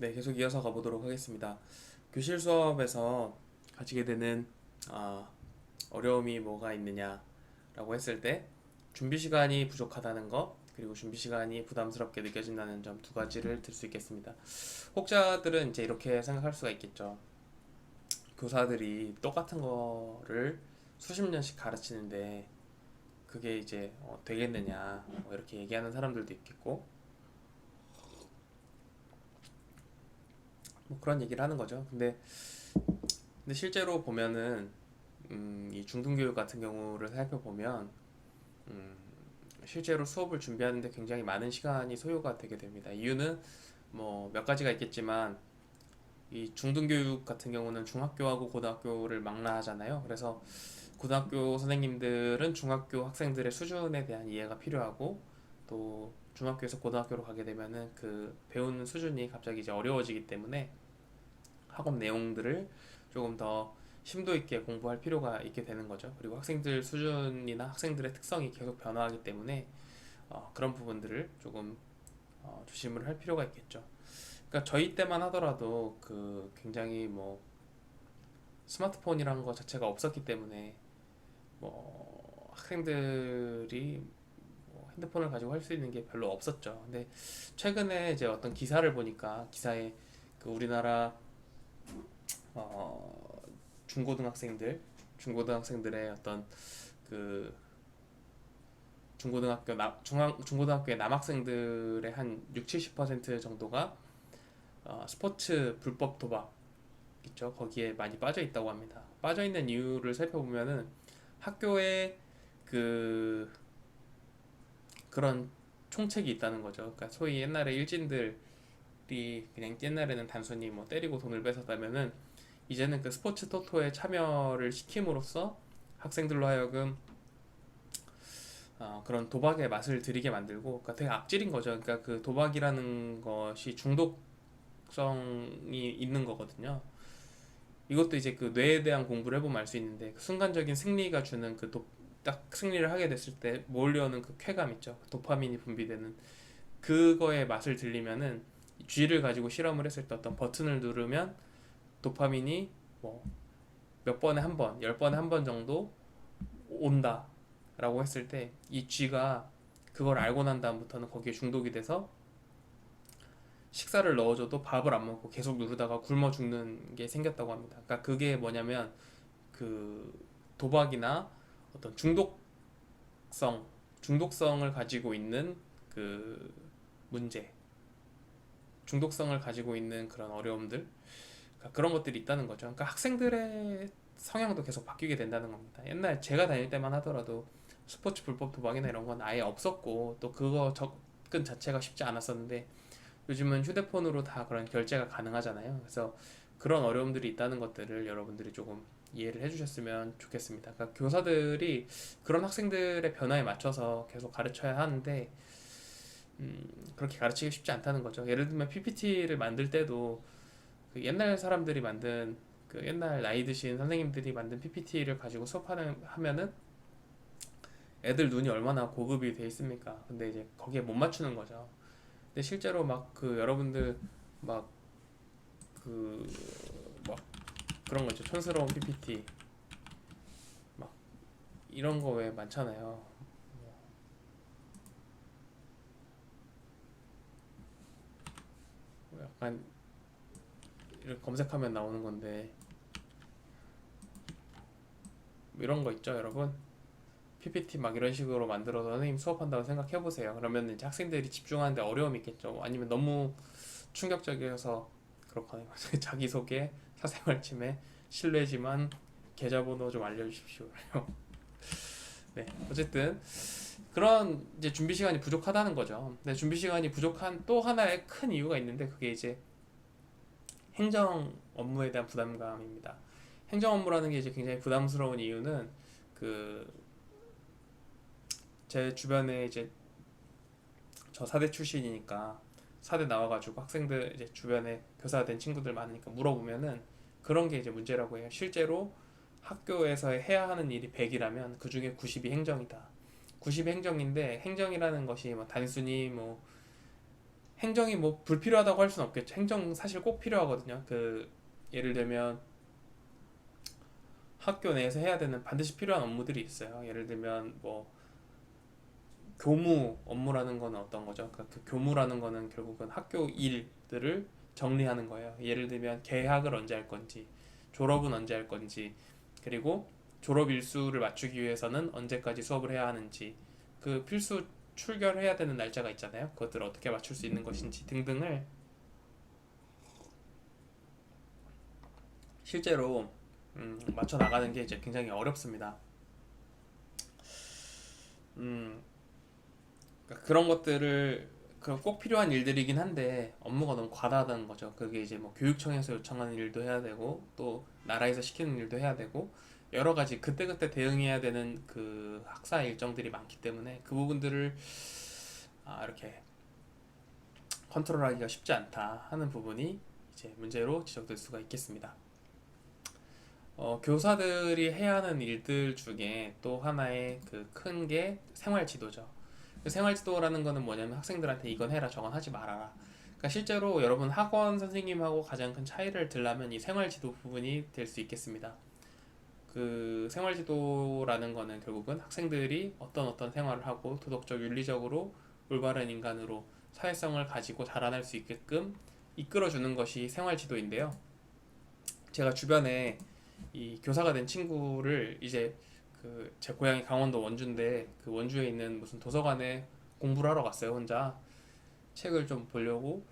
네, 계속 이어서 가보도록 하겠습니다. 교실 수업에서 가지게 되는 아, 어려움이 뭐가 있느냐라고 했을 때 준비 시간이 부족하다는 거, 그리고 준비 시간이 부담스럽게 느껴진다는 점 두 가지를 들 수 있겠습니다. 혹자들은 이제 이렇게 생각할 수가 있겠죠. 교사들이 똑같은 거를 수십 년씩 가르치는데 그게 이제 되겠느냐, 뭐 이렇게 얘기하는 사람들도 있겠고, 뭐 그런 얘기를 하는 거죠. 근데 실제로 보면은 이 중등교육 같은 경우를 살펴보면 음, 실제로 수업을 준비하는데 굉장히 많은 시간이 소요가 되게 됩니다. 이유는 뭐 몇 가지가 있겠지만 이 중등교육 같은 경우는 중학교하고 고등학교를 망라하잖아요. 그래서 고등학교 선생님들은 중학교 학생들의 수준에 대한 이해가 필요하고, 또 중학교에서 고등학교로 가게 되면은 그 배우는 수준이 갑자기 이제 어려워지기 때문에 학업 내용들을 조금 더 심도 있게 공부할 필요가 있게 되는 거죠. 그리고 학생들 수준이나 학생들의 특성이 계속 변화하기 때문에 그런 부분들을 조금 조심을 할 필요가 있겠죠. 그러니까 저희 때만 하더라도 그 굉장히 뭐 스마트폰이란 거 자체가 없었기 때문에 뭐 학생들이 뭐 핸드폰을 가지고 할 수 있는 게 별로 없었죠. 근데 최근에 이제 어떤 기사를 보니까 기사에 그 우리나라 어, 중고등학생들의 어떤 그 중고등학교의 남학생들의 한 6, 70% 정도가 스포츠 불법 도박 있죠. 거기에 많이 빠져 있다고 합니다. 빠져 있는 이유를 살펴보면은 학교에 그 그런 총책이 있다는 거죠. 그러니까 소위 옛날에 일진들이 그냥 옛날에는 단순히 뭐 때리고 돈을 뺏었다면은 이제는 그 스포츠 토토에 참여를 시킴으로써 학생들로 하여금 그런 도박의 맛을 들이게 만들고, 그러니까 되게 악질인 거죠. 그러니까 그 도박이라는 것이 중독성이 있는 거거든요. 이것도 이제 그 뇌에 대한 공부를 해보면 알 수 있는데, 그 순간적인 승리가 주는 딱 승리를 하게 됐을 때 몰려오는 그 쾌감 있죠. 도파민이 분비되는 그거의 맛을 들리면은 쥐를 가지고 실험을 했을 때 어떤 버튼을 누르면 도파민이 뭐 몇 번에 한 번, 열 번에 한 번 정도 온다 라고 했을 때 이 쥐가 그걸 알고 난 다음부터는 거기에 중독이 돼서 식사를 넣어줘도 밥을 안 먹고 계속 누르다가 굶어 죽는 게 생겼다고 합니다. 그러니까 그게 뭐냐면 그 도박이나 어떤 중독성을 가지고 있는 그 문제, 중독성을 가지고 있는 그런 어려움들, 그러니까 그런 것들이 있다는 거죠. 그러니까 학생들의 성향도 계속 바뀌게 된다는 겁니다. 옛날 제가 다닐 때만 하더라도 스포츠 불법 도박이나 이런 건 아예 없었고, 또 그거 접근 자체가 쉽지 않았었는데 요즘은 휴대폰으로 다 그런 결제가 가능하잖아요. 그래서 그런 어려움들이 있다는 것들을 여러분들이 조금 이해를 해주셨으면 좋겠습니다. 그러니까 교사들이 그런 학생들의 변화에 맞춰서 계속 가르쳐야 하는데 그렇게 가르치기 쉽지 않다는 거죠. 예를 들면 PPT를 만들 때도 그 옛날 사람들이 만든, 그 옛날 나이 드신 선생님들이 만든 PPT를 가지고 하면은 애들 눈이 얼마나 고급이 돼 있습니까? 근데 이제 거기에 못 맞추는 거죠. 근데 실제로 막 그 여러분들 막 그 막 그런 거 있죠. 촌스러운 PPT 막 이런 거 왜 많잖아요. 뭐 약간 이렇게 검색하면 나오는 건데 뭐 이런 거 있죠, 여러분. PPT 막 이런 식으로 만들어서 선생님 수업한다고 생각해 보세요. 그러면 이제 학생들이 집중하는데 어려움이 있겠죠. 아니면 너무 충격적이어서 그렇거든요. 자기소개, 사생활 침해, 실례지만 계좌번호 좀 알려주십시오. 네, 어쨌든 그런 이제 준비 시간이 부족하다는 거죠. 근데 준비 시간이 부족한 또 하나의 큰 이유가 있는데 그게 이제 행정 업무에 대한 부담감입니다. 행정 업무라는 게 이제 굉장히 부담스러운 이유는 그 제 주변에 이제 저 사대 출신이니까 사대 나와가지고 학생들 이제 주변에 교사가 된 친구들 많으니까 물어보면은 그런 게 이제 문제라고 해요. 실제로 학교에서 해야 하는 일이 100이라면 그 중에 90이 행정이다. 90이 행정인데 행정이라는 것이 뭐 단순히 뭐 행정이 뭐 불필요하다고 할 수는 없겠죠. 행정 사실 꼭 필요하거든요. 예를 들면 학교 내에서 해야 되는 반드시 필요한 업무들이 있어요. 예를 들면 뭐 교무 업무라는 거는 어떤 거죠? 그 교무라는 거는 결국은 학교 일들을 정리하는 거예요. 예를 들면 개학을 언제 할 건지, 졸업은 언제 할 건지, 그리고 졸업 일수를 맞추기 위해서는 언제까지 수업을 해야 하는지, 그 필수 출결해야 되는 날짜가 있잖아요. 그것들을 어떻게 맞출 수 있는 것인지 등등을 실제로 맞춰 나가는 게 이제 굉장히 어렵습니다. 음, 그러니까 그런 것들을 꼭 필요한 일들이긴 한데 업무가 너무 과다하다는 거죠. 그게 이제 뭐 교육청에서 요청하는 일도 해야 되고 또 나라에서 시키는 일도 해야 되고 여러 가지 그때그때 대응해야 되는 그 학사 일정들이 많기 때문에 그 부분들을 이렇게 컨트롤하기가 쉽지 않다 하는 부분이 이제 문제로 지적될 수가 있겠습니다. 교사들이 해야 하는 일들 중에 또 하나의 그 큰 게 생활 지도죠. 그 생활 지도라는 거는 뭐냐면 학생들한테 이건 해라 저건 하지 말아라. 그러니까 실제로 여러분 학원 선생님하고 가장 큰 차이를 들라면 이 생활 지도 부분이 될 수 있겠습니다. 그 생활 지도라는 거는 결국은 학생들이 어떤 생활을 하고 도덕적 윤리적으로 올바른 인간으로 사회성을 가지고 자라날 수 있게끔 이끌어주는 것이 생활 지도인데요. 제가 주변에 이 교사가 된 친구를 이제 제 고향이 강원도 원주인데 그 원주에 있는 무슨 도서관에 공부를 하러 갔어요. 혼자 책을 좀 보려고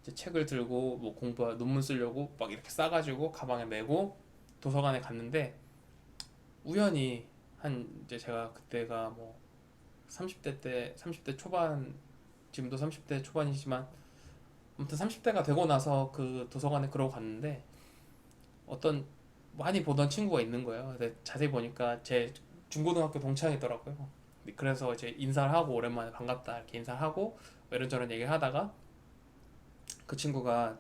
이제 책을 들고 뭐 논문 쓰려고 막 이렇게 싸가지고 가방에 메고 도서관에 갔는데 우연히 이제 제가 그때가 뭐 30대 초반, 지금도 30대 초반이지만 아무튼 30대가 되고 나서 그 도서관에 그러고 갔는데 어떤 많이 보던 친구가 있는 거예요. 근데 자세히 보니까 제 중고등학교 동창이더라고요. 그래서 이제 인사를 하고 오랜만에 반갑다 이렇게 인사를 하고 뭐 이런저런 얘기를 하다가 그 친구가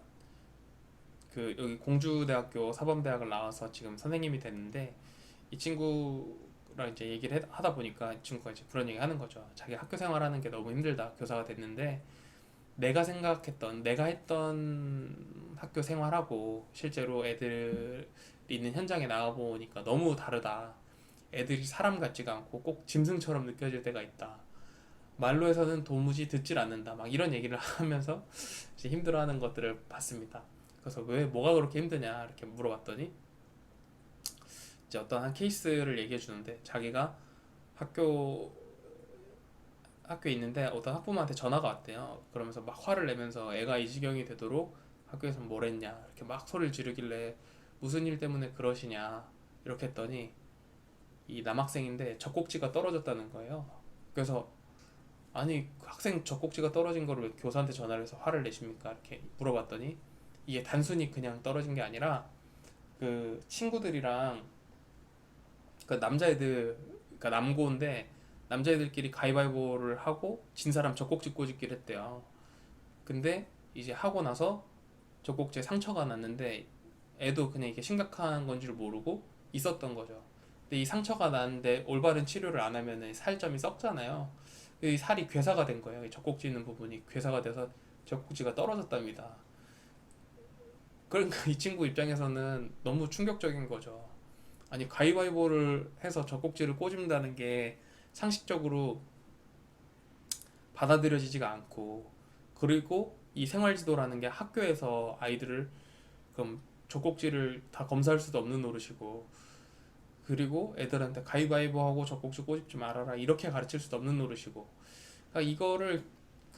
여기 공주대학교 사범대학을 나와서 지금 선생님이 됐는데 이 친구랑 이제 하다 보니까 이 친구가 이제 그런 얘기 하는 거죠. 자기 학교 생활하는 게 너무 힘들다. 교사가 됐는데 내가 했던 학교 생활하고 실제로 애들이 있는 현장에 나가 보니까 너무 다르다. 애들이 사람 같지가 않고 꼭 짐승처럼 느껴질 때가 있다. 말로 해서는 도무지 듣질 않는다. 막 이런 얘기를 하면서 이제 힘들어하는 것들을 봤습니다. 그래서 왜 뭐가 그렇게 힘드냐 이렇게 물어봤더니 이제 어떤 한 케이스를 얘기해 주는데 자기가 학교 학교에 있는데 어떤 학부모한테 전화가 왔대요. 그러면서 막 화를 내면서 애가 이 지경이 되도록 학교에서 뭘 했냐 이렇게 막 소리를 지르길래 무슨 일 때문에 그러시냐 이렇게 했더니 이 남학생인데 젖꼭지가 떨어졌다는 거예요. 그래서 아니 학생 젖꼭지가 떨어진 거를 왜 교사한테 전화를 해서 화를 내십니까? 이렇게 물어봤더니 이게 단순히 그냥 떨어진 게 아니라 그 친구들이랑 그 남자애들 그러니까 남고인데 남자애들끼리 가위바위보를 하고 진 사람 젖꼭지 꼬집기를 했대요. 근데 이제 하고 나서 젖꼭지에 상처가 났는데 애도 그냥 이게 심각한 건 줄 모르고 있었던 거죠. 근데 이 상처가 났는데 올바른 치료를 안 하면 살점이 썩잖아요. 이 살이 괴사가 된 거예요. 이 젖꼭지 있는 부분이 괴사가 돼서 젖꼭지가 떨어졌답니다. 그러니까 이 친구 입장에서는 너무 충격적인 거죠. 아니 가위바위보를 해서 젖꼭지를 꼬집는다는 게 상식적으로 받아들여지지가 않고 그리고 이 생활지도라는 게 학교에서 아이들을 그럼 젖꼭지를 다 검사할 수도 없는 노릇이고 그리고 애들한테 가위바위보하고 젖꼭지 꼬집지 말아라 이렇게 가르칠 수도 없는 노릇이고 그러니까 이거를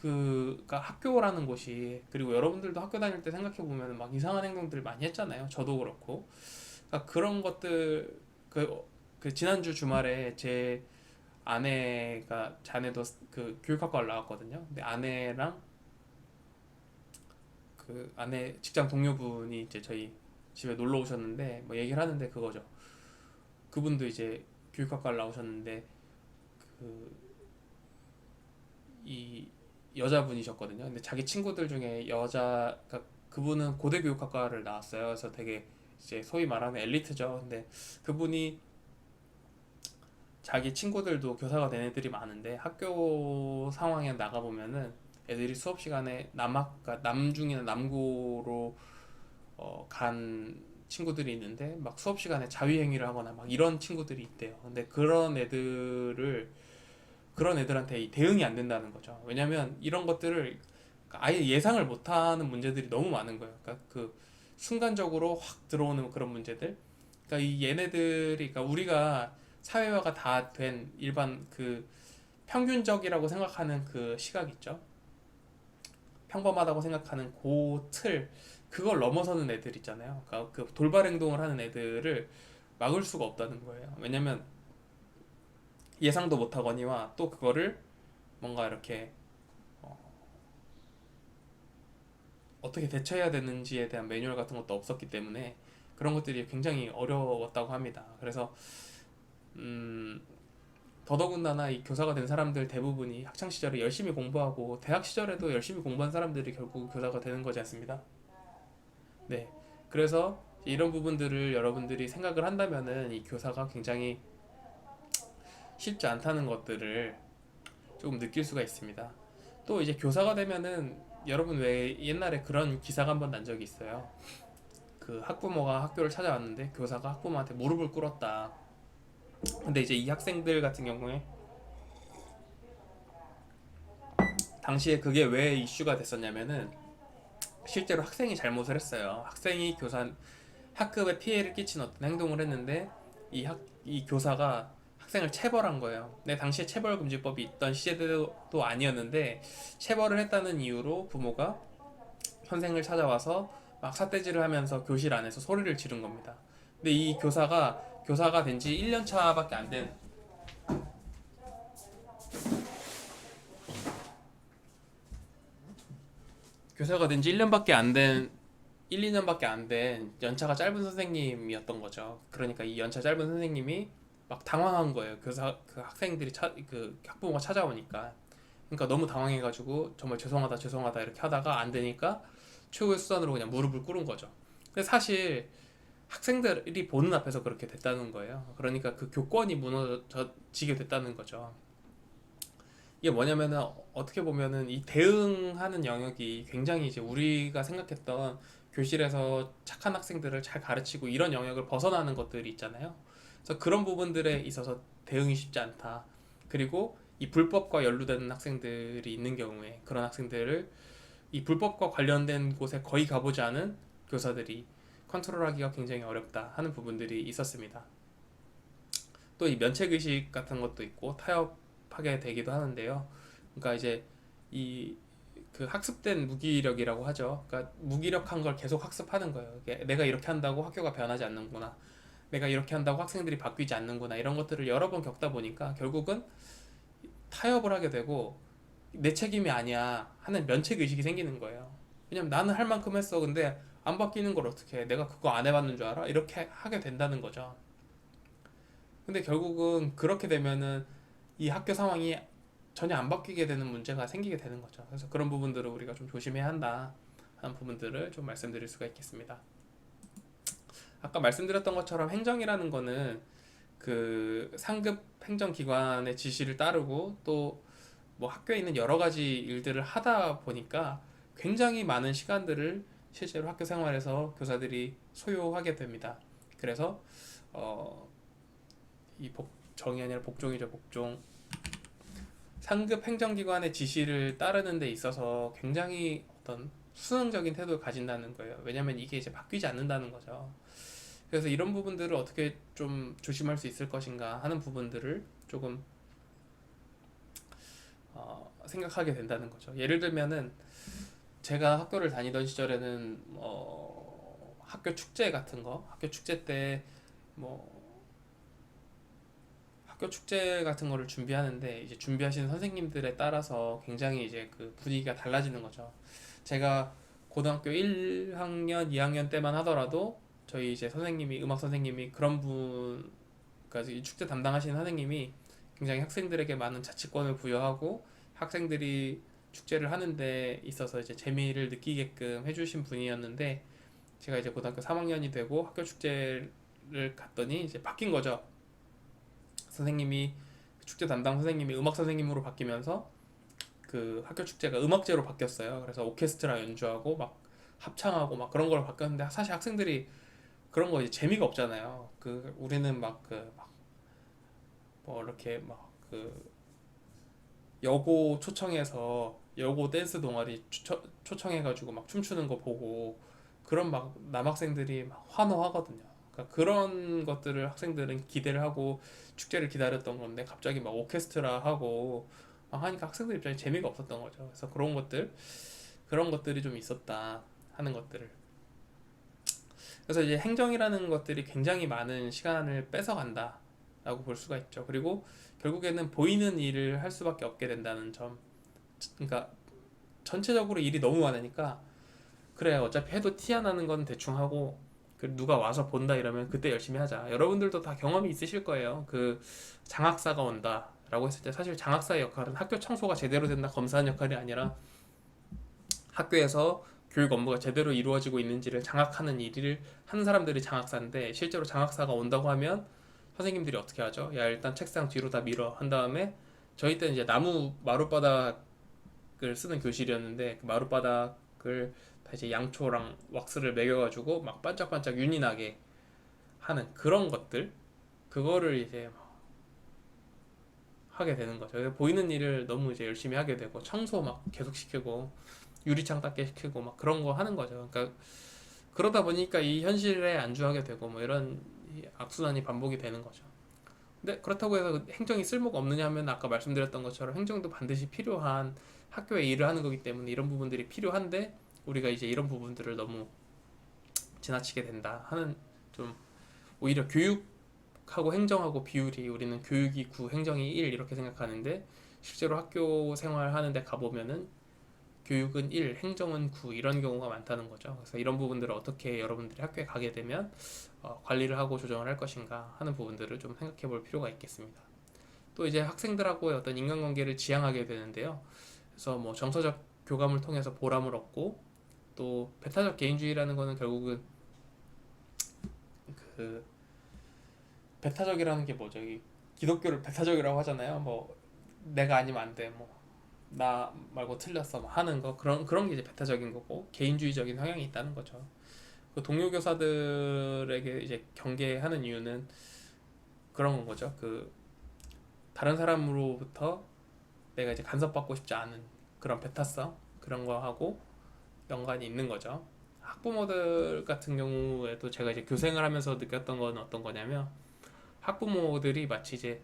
그러니까 학교라는 곳이 그리고 여러분들도 학교 다닐 때 생각해 보면 막 이상한 행동들 많이 했잖아요. 저도 그렇고 그러니까 그런 것들 지난주 주말에 제 자네도 그 교육학과를 나왔거든요. 근데 아내 직장 동료분이 이제 저희 집에 놀러 오셨는데 뭐 얘기를 하는데 그거죠. 그분도 이제 교육학과를 나오셨는데 그 이 여자분이셨거든요. 근데 자기 친구들 중에 그러니까 그분은 고대 교육학과를 나왔어요. 그래서 되게 이제 소위 말하는 엘리트죠. 근데 그분이 자기 친구들도 교사가 된 애들이 많은데 학교 상황에 나가보면은 애들이 수업 시간에 그러니까 남중이나 남고로 간 친구들이 있는데 막 수업 시간에 자위행위를 하거나 막 이런 친구들이 있대요. 근데 그런 애들한테 이 대응이 안 된다는 거죠. 왜냐면 이런 것들을 아예 예상을 못하는 문제들이 너무 많은 거예요. 그러니까 그 순간적으로 확 들어오는 그런 문제들. 그러니까 이 얘네들이, 그러니까 우리가 사회화가 다 된 일반 그 평균적이라고 생각하는 그 시각 있죠. 평범하다고 생각하는 그 틀, 그걸 넘어서는 애들 있잖아요. 그러니까 그 돌발 행동을 하는 애들을 막을 수가 없다는 거예요. 왜냐면 예상도 못하거니와 또 그거를 뭔가 이렇게 어떻게 대처해야 되는지에 대한 매뉴얼 같은 것도 없었기 때문에 그런 것들이 굉장히 어려웠다고 합니다. 그래서 음, 더더군다나 이 교사가 된 사람들 대부분이 학창 시절에 열심히 공부하고 대학 시절에도 열심히 공부한 사람들이 결국 교사가 되는 거지 않습니다. 네. 그래서 이런 부분들을 여러분들이 생각을 한다면은 이 교사가 굉장히 쉽지 않다는 것들을 조금 느낄 수가 있습니다. 또 이제 교사가 되면은 여러분 왜 옛날에 그런 기사가 한번 난 적이 있어요. 그 학부모가 학교를 찾아왔는데 교사가 학부모한테 무릎을 꿇었다. 근데 이제 이 학생들 같은 경우에 당시에 그게 왜 이슈가 됐었냐면은 실제로 학생이 잘못을 했어요. 학생이 학급에 피해를 끼친 어떤 행동을 했는데 이 교사가 학생을 체벌한 거예요. 근데 당시에 체벌금지법이 있던 시대도 아니었는데 체벌을 했다는 이유로 부모가 선생을 찾아와서 막 삿대질을 하면서 교실 안에서 소리를 지른 겁니다. 근데 이 교사가 된 지 1년 차밖에 안 된, 교사가 된 지 1년밖에 안 된, 1, 2년밖에 안 된 연차가 짧은 선생님이었던 거죠. 그러니까 이 연차 짧은 선생님이 막 당황한 거예요. 그 그 학부모가 찾아오니까. 그러니까 너무 당황해가지고 정말 죄송하다 죄송하다 이렇게 하다가 안 되니까 최후의 수단으로 그냥 무릎을 꿇은 거죠. 근데 사실 학생들이 보는 앞에서 그렇게 됐다는 거예요. 그러니까 그 교권이 무너지게 됐다는 거죠. 이게 뭐냐면은 어떻게 보면은 이 대응하는 영역이 굉장히 이제 우리가 생각했던 교실에서 착한 학생들을 잘 가르치고 이런 영역을 벗어나는 것들이 있잖아요. 그래서 그런 부분들에 있어서 대응이 쉽지 않다. 그리고 이 불법과 연루되는 학생들이 있는 경우에 그런 학생들을 이 불법과 관련된 곳에 거의 가보지 않은 교사들이 컨트롤하기가 굉장히 어렵다 하는 부분들이 있었습니다. 또 이 면책의식 같은 것도 있고 타협하게 되기도 하는데요. 그러니까 이제 이 그 학습된 무기력이라고 하죠. 그러니까 무기력한 걸 계속 학습하는 거예요. 이게 내가 이렇게 한다고 학교가 변하지 않는구나. 내가 이렇게 한다고 학생들이 바뀌지 않는구나. 이런 것들을 여러 번 겪다 보니까 결국은 타협을 하게 되고 내 책임이 아니야 하는 면책의식이 생기는 거예요. 왜냐면 나는 할 만큼 했어. 근데 안 바뀌는 걸 어떻게 해? 내가 그거 안 해봤는 줄 알아? 이렇게 하게 된다는 거죠. 근데 결국은 그렇게 되면은 이 학교 상황이 전혀 안 바뀌게 되는 문제가 생기게 되는 거죠. 그래서 그런 부분들을 우리가 좀 조심해야 한다 하는 부분들을 좀 말씀드릴 수가 있겠습니다. 아까 말씀드렸던 것처럼 행정이라는 거는 그 상급 행정기관의 지시를 따르고 또 뭐 학교에 있는 여러 가지 일들을 하다 보니까 굉장히 많은 시간들을 실제로 학교 생활에서 교사들이 소요하게 됩니다. 그래서 어, 이 복정이 아니라 복종이죠, 복종. 상급 행정기관의 지시를 따르는 데 있어서 굉장히 어떤 수능적인 태도를 가진다는 거예요. 왜냐면 이게 이제 바뀌지 않는다는 거죠. 그래서 이런 부분들을 어떻게 좀 조심할 수 있을 것인가 하는 부분들을 조금 생각하게 된다는 거죠. 예를 들면은 제가 학교를 다니던 시절에는 학교 축제 같은 거, 뭐 학교 축제 같은 거를 준비하는데 이제 준비하시는 선생님들에 따라서 굉장히 이제 그 분위기가 달라지는 거죠. 제가 고등학교 1학년, 2학년 때만 하더라도 저희 이제 음악 선생님이 그러니까 이 축제 담당하시는 선생님이 굉장히 학생들에게 많은 자치권을 부여하고 학생들이 축제를 하는 데 있어서 이제 재미를 느끼게끔 해주신 분이었는데 제가 이제 고등학교 3학년이 되고 학교 축제를 갔더니 이제 바뀐 거죠. 선생님이 축제 담당 선생님이 음악 선생님으로 바뀌면서 그 학교 축제가 음악제로 바뀌었어요. 그래서 오케스트라 연주하고 막 합창하고 막 그런 걸로 바뀌었는데 사실 학생들이 그런 거 이제 재미가 없잖아요. 그 우리는 막 그 막 뭐 이렇게 막 그 여고 초청해서 여고 댄스 동아리 초청해가지고 막 춤추는 거 보고 그런 막 남학생들이 막 환호하거든요. 그러니까 그런 것들을 학생들은 기대를 하고 축제를 기다렸던 건데 갑자기 막 오케스트라 하고 막 하니까 학생들 입장에 재미가 없었던 거죠. 그래서 그런 것들이 좀 있었다 하는 것들을. 그래서 이제 행정이라는 것들이 굉장히 많은 시간을 뺏어간다라고 볼 수가 있죠. 그리고 결국에는 보이는 일을 할 수밖에 없게 된다는 점. 그러니까 전체적으로 일이 너무 많으니까 그래 어차피 해도 티 안 나는 건 대충 하고 그 누가 와서 본다 이러면 그때 열심히 하자. 여러분들도 다 경험이 있으실 거예요. 그 장학사가 온다라고 했을 때 사실 장학사의 역할은 학교 청소가 제대로 된다 검사하는 역할이 아니라 학교에서 교육 업무가 제대로 이루어지고 있는지를 장악하는 일을 하는 사람들이 장학사인데 실제로 장학사가 온다고 하면 선생님들이 어떻게 하죠? 야 일단 책상 뒤로 다 밀어 한 다음에 저희 때는 이제 나무 마룻바닥을 쓰는 교실이었는데 그 마룻바닥을 다 이제 양초랑 왁스를 매겨가지고 막 반짝반짝 윤이 나게 하는 그런 것들 그거를 이제 하게 되는 거죠. 보이는 일을 너무 이제 열심히 하게 되고 청소 막 계속 시키고 유리창 닦게 시키고 막 그런 거 하는 거죠. 그러니까 그러다 보니까 이 현실에 안주하게 되고 뭐 이런 악순환이 반복이 되는 거죠. 근데 그렇다고 해서 행정이 쓸모가 없느냐 하면 아까 말씀드렸던 것처럼 행정도 반드시 필요한 학교에 일을 하는 거기 때문에 이런 부분들이 필요한데 우리가 이제 이런 부분들을 너무 지나치게 된다 하는 좀 오히려 교육하고 행정하고 비율이 우리는 교육이 9, 행정이 1 이렇게 생각하는데 실제로 학교 생활하는데 가보면은 교육은 1, 행정은 9 이런 경우가 많다는 거죠. 그래서 이런 부분들을 어떻게 여러분들이 학교에 가게 되면 관리를 하고 조정을 할 것인가 하는 부분들을 좀 생각해 볼 필요가 있겠습니다. 또 이제 학생들하고의 어떤 인간관계를 지향하게 되는데요. 그래서 뭐 정서적 교감을 통해서 보람을 얻고 또 배타적 개인주의라는 거는 결국은 그 배타적이라는 게 뭐죠? 이 기독교를 배타적이라고 하잖아요. 뭐 내가 아니면 안 돼. 뭐 나 말고 틀렸어 뭐 하는 거 그런 게 이제 배타적인 거고 개인주의적인 성향이 있다는 거죠. 그 동료 교사들에게 이제 경계하는 이유는 그런 거죠. 그 다른 사람으로부터 내가 이제 간섭받고 싶지 않은 그런 배타성 그런 거하고 연관이 있는 거죠. 학부모들 같은 경우에도 제가 이제 교생을 하면서 느꼈던 건 어떤 거냐면 학부모들이 마치 이제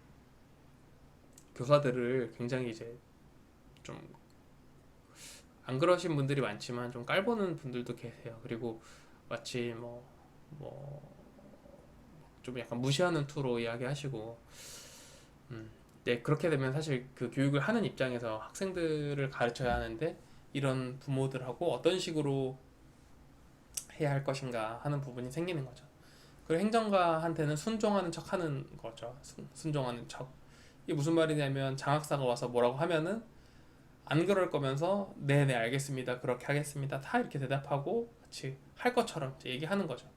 교사들을 굉장히 이제 좀 안 그러신 분들이 많지만 좀 깔보는 분들도 계세요. 그리고 마치 뭐 좀 약간 무시하는 투로 이야기하시고 네, 그렇게 되면 사실 그 교육을 하는 입장에서 학생들을 가르쳐야 하는데 이런 부모들하고 어떤 식으로 해야 할 것인가 하는 부분이 생기는 거죠. 그리고 행정가한테는 순종하는 척 하는 거죠. 순종하는 척. 이게 무슨 말이냐면 장학사가 와서 뭐라고 하면은 안 그럴 거면서 네네 알겠습니다 그렇게 하겠습니다 다 이렇게 대답하고 같이 할 것처럼 이제 얘기하는 거죠.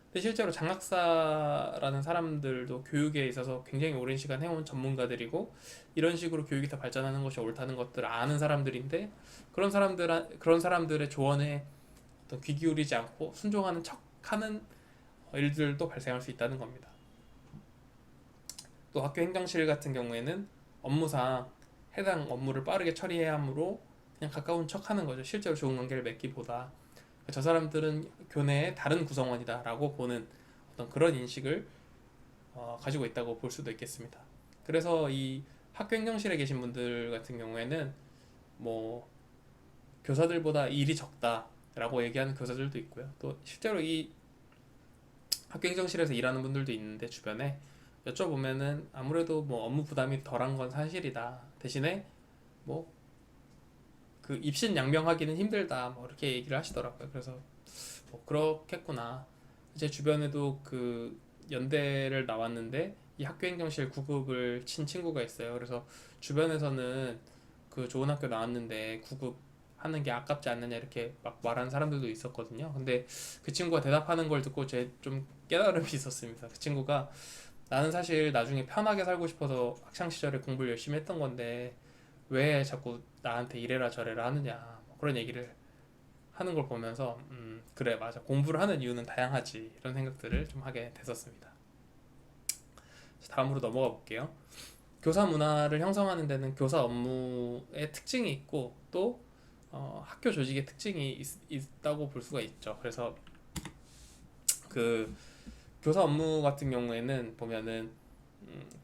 근데 실제로 장학사라는 사람들도 교육에 있어서 굉장히 오랜 시간 해온 전문가들이고 이런 식으로 교육이 더 발전하는 것이 옳다는 것들을 아는 사람들인데 그런 사람들의 조언에 어떤 귀 기울이지 않고 순종하는 척하는 일들도 발생할 수 있다는 겁니다. 또 학교 행정실 같은 경우에는 업무상 해당 업무를 빠르게 처리해야 하므로 그냥 가까운 척하는 거죠. 실제로 좋은 관계를 맺기보다 저 사람들은 교내의 다른 구성원이다라고 보는 어떤 그런 인식을 가지고 있다고 볼 수도 있겠습니다. 그래서 이 학교 행정실에 계신 분들 같은 경우에는 뭐 교사들보다 일이 적다라고 얘기하는 교사들도 있고요. 또 실제로 이 학교 행정실에서 일하는 분들도 있는데 주변에 여쭤보면은 아무래도 뭐 업무 부담이 덜한 건 사실이다. 대신에 뭐 그 입신양명하기는 힘들다. 뭐 이렇게 얘기를 하시더라고요. 그래서 뭐 그렇겠구나. 제 주변에도 그 연대를 나왔는데 이 학교행정실 9급을 친 친구가 있어요. 그래서 주변에서는 그 좋은 학교 나왔는데 9급 하는 게 아깝지 않느냐 이렇게 막 말하는 사람들도 있었거든요. 근데 그 친구가 대답하는 걸 듣고 제 좀 깨달음이 있었습니다. 그 친구가 나는 사실 나중에 편하게 살고 싶어서 학창 시절에 공부를 열심히 했던 건데 왜 자꾸 나한테 이래라 저래라 하느냐 뭐 그런 얘기를 하는 걸 보면서 그래 맞아 공부를 하는 이유는 다양하지 이런 생각들을 좀 하게 됐었습니다. 다음으로 넘어가 볼게요. 교사 문화를 형성하는 데는 교사 업무의 특징이 있고 또 학교 조직의 특징이 있다고 볼 수가 있죠. 그래서 그 교사 업무 같은 경우에는 보면은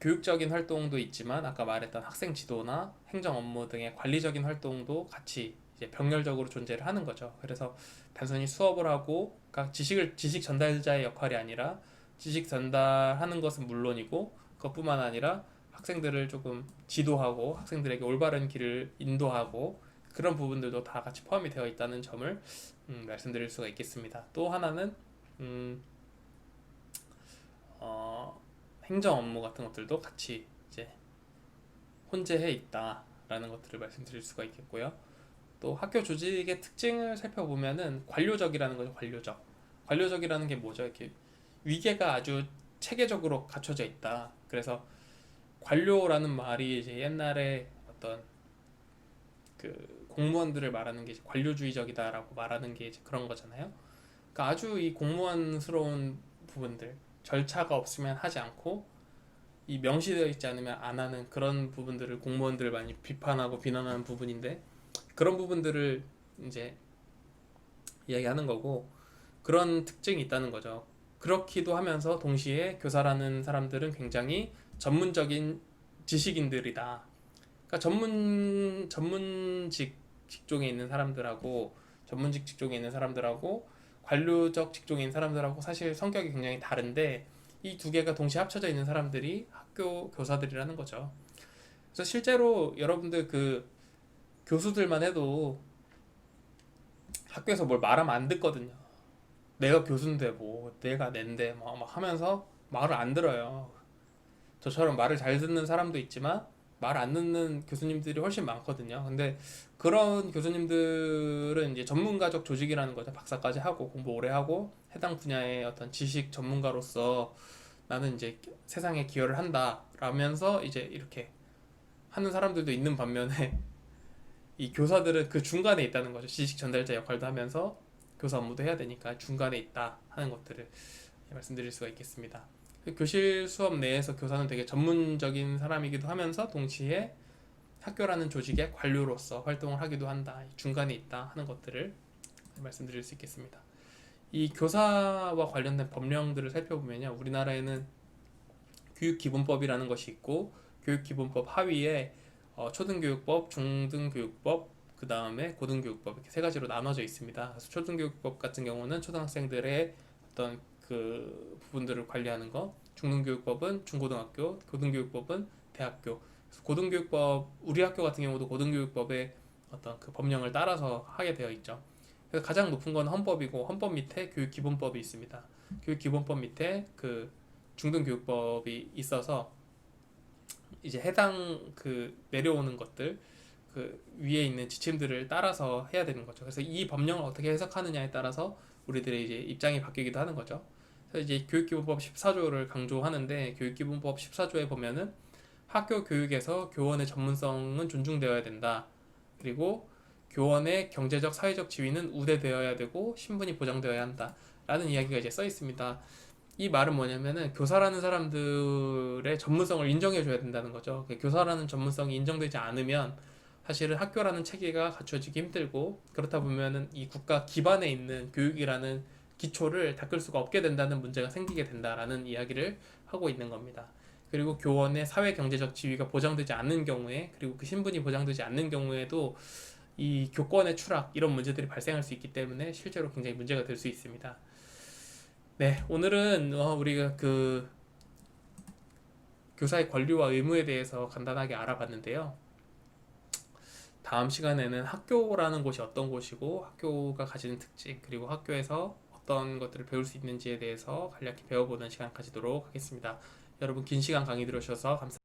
교육적인 활동도 있지만 아까 말했던 학생 지도나 행정 업무 등의 관리적인 활동도 같이 이제 병렬적으로 존재를 하는 거죠. 그래서 단순히 수업을 하고 각 지식 전달자의 역할이 아니라 지식 전달하는 것은 물론이고 그것뿐만 아니라 학생들을 조금 지도하고 학생들에게 올바른 길을 인도하고 그런 부분들도 다 같이 포함이 되어 있다는 점을 말씀드릴 수가 있겠습니다. 또 하나는 음, 행정 업무 같은 것들도 같이 이제 혼재해 있다라는 것들을 말씀드릴 수가 있겠고요. 또 학교 조직의 특징을 살펴보면은 관료적이라는 거죠. 관료적이라는 게 뭐죠? 이렇게 위계가 아주 체계적으로 갖춰져 있다. 그래서 관료라는 말이 이제 옛날에 어떤 그 공무원들을 말하는 게 이제 관료주의적이다라고 말하는 게 이제 그런 거잖아요. 그러니까 아주 이 공무원스러운 부분들, 절차가 없으면 하지 않고 이 명시되어 있지 않으면 안 하는 그런 부분들을 공무원들 많이 비판하고 비난하는 부분인데 그런 부분들을 이제 이야기하는 거고 그런 특징이 있다는 거죠. 그렇기도 하면서 동시에 교사라는 사람들은 굉장히 전문적인 지식인들이다. 그러니까 전문직 직종에 있는 사람들하고 전문직 직종에 있는 사람들하고 관료적 직종에 있는 사람들하고 사실 성격이 굉장히 다른데 이 두 개가 동시에 합쳐져 있는 사람들이 학교 교사들이라는 거죠. 그래서 실제로 여러분들 그 교수들만 해도 학교에서 뭘 말하면 안 듣거든요. 내가 교수인데 뭐 내가 낸데 막 하면서 말을 안 들어요. 저처럼 말을 잘 듣는 사람도 있지만 말 안 듣는 교수님들이 훨씬 많거든요. 근데 그런 교수님들은 이제 전문가적 조직이라는 거죠. 박사까지 하고 공부 오래 하고 해당 분야의 어떤 지식 전문가로서 나는 이제 세상에 기여를 한다 라면서 이제 이렇게 하는 사람들도 있는 반면에 이 교사들은 그 중간에 있다는 거죠. 지식 전달자 역할도 하면서 교사 업무도 해야 되니까 중간에 있다 하는 것들을 말씀드릴 수가 있겠습니다. 교실 수업 내에서 교사는 되게 전문적인 사람이기도 하면서 동시에 학교라는 조직의 관료로서 활동을 하기도 한다. 중간에 있다 하는 것들을 말씀드릴 수 있겠습니다. 이 교사와 관련된 법령들을 살펴보면요. 우리나라에는 교육기본법이라는 것이 있고 교육기본법 하위에 초등교육법, 중등교육법, 그 다음에 고등교육법 이렇게 세 가지로 나눠져 있습니다. 그래서 초등교육법 같은 경우는 초등학생들의 어떤 그 부분들을 관리하는 거, 중등교육법은 중고등학교, 고등교육법은 대학교. 그래서 고등교육법 우리 학교 같은 경우도 고등교육법의 어떤 그 법령을 따라서 하게 되어 있죠. 그래서 가장 높은 건 헌법이고 헌법 밑에 교육기본법이 있습니다. 교육기본법 밑에 그 중등교육법이 있어서 이제 해당 그 내려오는 것들 그 위에 있는 지침들을 따라서 해야 되는 거죠. 그래서 이 법령을 어떻게 해석하느냐에 따라서 우리들의 이제 입장이 바뀌기도 하는 거죠. 그래서 이제 교육기본법 14조를 강조하는데 교육기본법 14조에 보면은 학교 교육에서 교원의 전문성은 존중되어야 된다. 그리고 교원의 경제적, 사회적 지위는 우대되어야 되고 신분이 보장되어야 한다. 라는 이야기가 이제 써 있습니다. 이 말은 뭐냐면은 교사라는 사람들의 전문성을 인정해줘야 된다는 거죠. 교사라는 전문성이 인정되지 않으면 사실은 학교라는 체계가 갖춰지기 힘들고 그렇다 보면은 이 국가 기반에 있는 교육이라는 기초를 닦을 수가 없게 된다는 문제가 생기게 된다라는 이야기를 하고 있는 겁니다. 그리고 교원의 사회 경제적 지위가 보장되지 않는 경우에 그리고 그 신분이 보장되지 않는 경우에도 이 교권의 추락 이런 문제들이 발생할 수 있기 때문에 실제로 굉장히 문제가 될 수 있습니다. 네, 오늘은 우리가 그 교사의 권리와 의무에 대해서 간단하게 알아봤는데요. 다음 시간에는 학교라는 곳이 어떤 곳이고 학교가 가지는 특징 그리고 학교에서 어떤 것들을 배울 수 있는지에 대해서 간략히 배워보는 시간 가지도록 하겠습니다. 여러분 긴 시간 강의 들어주셔서 감사합니다.